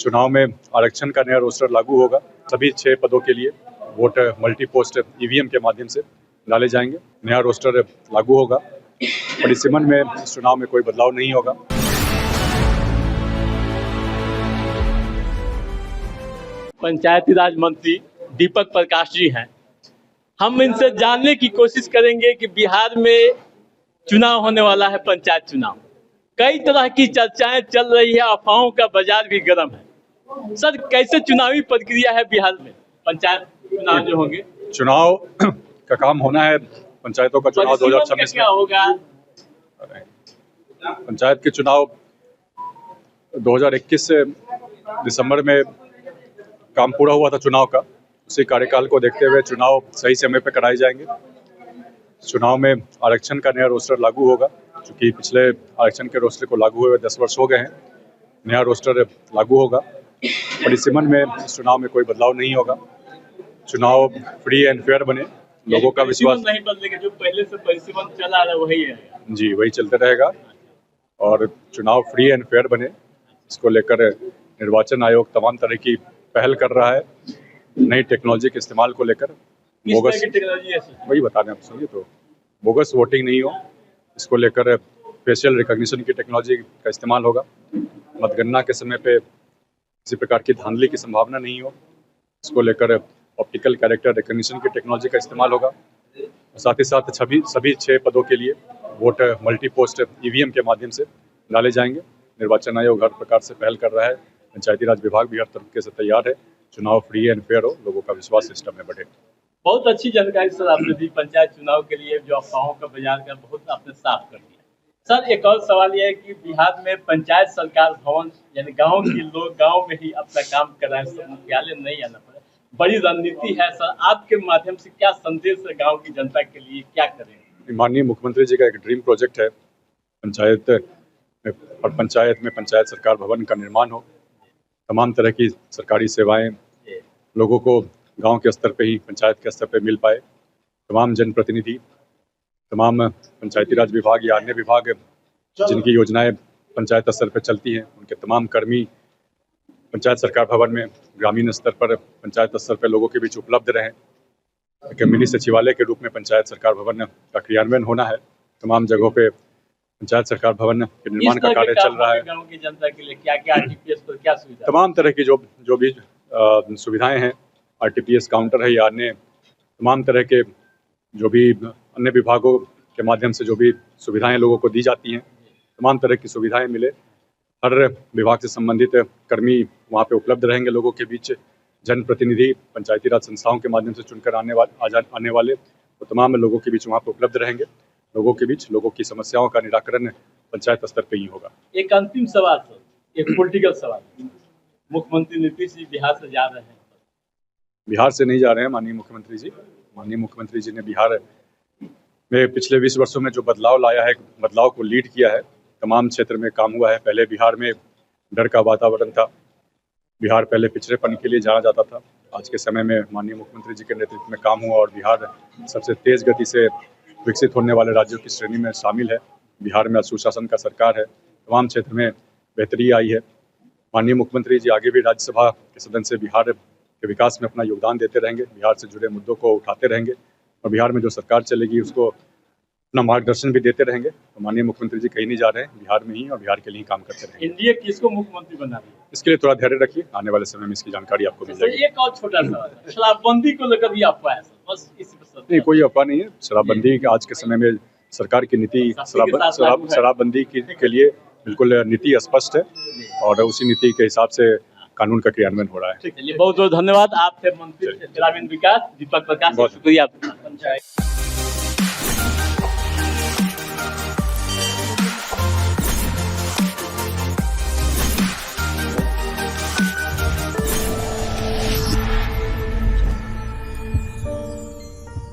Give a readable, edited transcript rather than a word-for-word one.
चुनाव में आरक्षण का नया रोस्टर लागू होगा। सभी 6 पदों के लिए वोट मल्टी पोस्ट ईवीएम के माध्यम से डाले जाएंगे। नया रोस्टर लागू होगा। परिसीमन में इस चुनाव में कोई बदलाव नहीं होगा। पंचायती राज मंत्री दीपक प्रकाश जी हैं। हम इनसे जानने की कोशिश करेंगे कि बिहार में चुनाव होने वाला है, पंचायत चुनाव। कई तरह की चर्चाएं चल रही है, अफवाहों का बाजार भी गर्म है। सर, कैसे चुनावी प्रक्रिया है बिहार में? पंचायत चुनाव जो होंगे, चुनाव का काम होना है। पंचायतों का चुनाव 2026 क्या होगा? पंचायत के चुनाव 2021 से दिसंबर में काम पूरा हुआ था चुनाव का। उसी कार्यकाल को देखते हुए चुनाव सही समय पर कराए जाएंगे। चुनाव में आरक्षण का नया रोस्टर लागू होगा, क्योंकि पिछले आरक्षण के रोस्टर को लागू हुए 10 वर्ष हो गए हैं। नया रोस्टर लागू होगा। परिसीमन में इस चुनाव में कोई बदलाव नहीं होगा। चुनाव फ्री एंड फेयर बने, लोगों का विश्वास नहीं बदलेगा। जो पहले से परिसीमन चला रहा है वही है जी, वही चलते रहेगा। और चुनाव फ्री एंड फेयर बने, इसको लेकर निर्वाचन आयोग तमाम तरह की पहल कर रहा है। नई टेक्नोलॉजी के इस्तेमाल को लेकर बोगस वही बताने आप सुनिए तो बोगस वोटिंग नहीं हो, इसको लेकर फेशियल रिकॉग्निशन की टेक्नोलॉजी का इस्तेमाल होगा। मतगणना के समय पे किसी प्रकार की धांधली की संभावना नहीं हो, इसको लेकर ऑप्टिकल कैरेक्टर रिकॉग्निशन की टेक्नोलॉजी का इस्तेमाल होगा। साथ ही साथ सभी 6 पदों के लिए वोट मल्टी पोस्ट ईवीएम के माध्यम से डाले जाएंगे। निर्वाचन आयोग हर प्रकार से पहल कर रहा है। पंचायती राज विभाग भी हर तरीके से तैयार है। चुनाव फ्री एंड फेयर हो, लोगों का विश्वास सिस्टम में बढ़े। बहुत अच्छी जानकारी सर आपने दी। पंचायत चुनाव के लिए जो अफवाहों का बाजार का बहुत आपने साफ कर दिया। सर, एक और सवाल यह है कि बिहार में पंचायत सरकार भवन यानी गांव के लोग गांव में ही अपना काम कराएं, मुख्यालय नहीं आना पड़े, बड़ी रणनीति है। सर, आपके माध्यम से क्या संदेश है गाँव की जनता के लिए, क्या करें? माननीय मुख्यमंत्री जी का एक ड्रीम प्रोजेक्ट है पंचायत में पंचायत सरकार भवन का निर्माण हो। तमाम तरह की सरकारी सेवाएं लोगों को गांव के स्तर पे ही, पंचायत के स्तर पे मिल पाए। तमाम जनप्रतिनिधि, तमाम पंचायती राज विभाग या अन्य विभाग जिनकी योजनाएं पंचायत स्तर पर चलती हैं, उनके तमाम कर्मी पंचायत सरकार भवन में ग्रामीण स्तर पर, पंचायत स्तर पर लोगों के बीच उपलब्ध रहें। एक मिनी सचिवालय के रूप में पंचायत सरकार भवन का क्रियान्वयन होना है। तमाम जगहों पे पंचायत सरकार भवन के निर्माण का कार्य चल रहा है। गाँव की जनता के लिए क्या आरटीपीएस पर क्या सुविधा? तमाम तरह की जो भी सुविधाएं हैं, आरटीपीएस काउंटर है या अन्य तमाम तरह के जो भी अन्य विभागों के माध्यम से जो भी सुविधाएं लोगों को दी जाती हैं, तमाम तरह की सुविधाएं मिले। हर विभाग से संबंधित कर्मी वहां पे उपलब्ध रहेंगे लोगों के बीच। जनप्रतिनिधि पंचायती राज संस्थाओं के माध्यम से चुनकर आने वाले तो तमाम लोगों के बीच वहां पे उपलब्ध रहेंगे। लोगों के बीच लोगों की समस्याओं का निराकरण पंचायत स्तर पे ही होगा। एक अंतिम सवाल सर, एक पॉलिटिकल सवाल। मुख्यमंत्री नीतीश जी बिहार से जा रहे हैं। बिहार से नहीं जा रहे हैं माननीय मुख्यमंत्री जी। माननीय मुख्यमंत्री जी ने बिहार में पिछले 20 वर्षों में जो बदलाव लाया है, बदलाव को लीड किया है। तमाम क्षेत्र में काम हुआ है। पहले बिहार में डर का वातावरण था। बिहार पहले पिछड़ेपन के लिए जाना जाता था। आज के समय में माननीय मुख्यमंत्री जी के नेतृत्व में काम हुआ और बिहार सबसे तेज गति से विकसित होने वाले राज्यों की श्रेणी में शामिल है। बिहार में सुशासन का सरकार है। तमाम क्षेत्र में बेहतरी आई है। माननीय मुख्यमंत्री जी आगे भी राज्यसभा के सदन से बिहार के विकास में अपना योगदान देते रहेंगे। बिहार से जुड़े मुद्दों को उठाते रहेंगे और बिहार में जो सरकार चलेगी उसको अपना मार्गदर्शन भी देते रहेंगे। तो माननीय मुख्यमंत्री जी कहीं नहीं जा रहे हैं, बिहार में ही और बिहार के लिए ही काम करते रहेंगे। एनडीए किसको मुख्यमंत्री बना रही है? इसके लिए थोड़ा धैर्य रखिए, आने वाले समय में इसकी जानकारी आपको मिल जाएगी। एक और छोटा सा शराबबंदी को लेकर भी अफवाह है, बस इसी पर। नहीं, कोई अफवाह नहीं है। शराबबंदी आज के समय में सरकार की नीति शराबबंदी के लिए बिल्कुल नीति स्पष्ट है और उसी नीति के हिसाब से कानून का क्रियान्वयन हो रहा है। चलिए, बहुत बहुत धन्यवाद। आप थे मंत्री ग्रामीण विकास दीपक प्रकाश, शुक्रिया।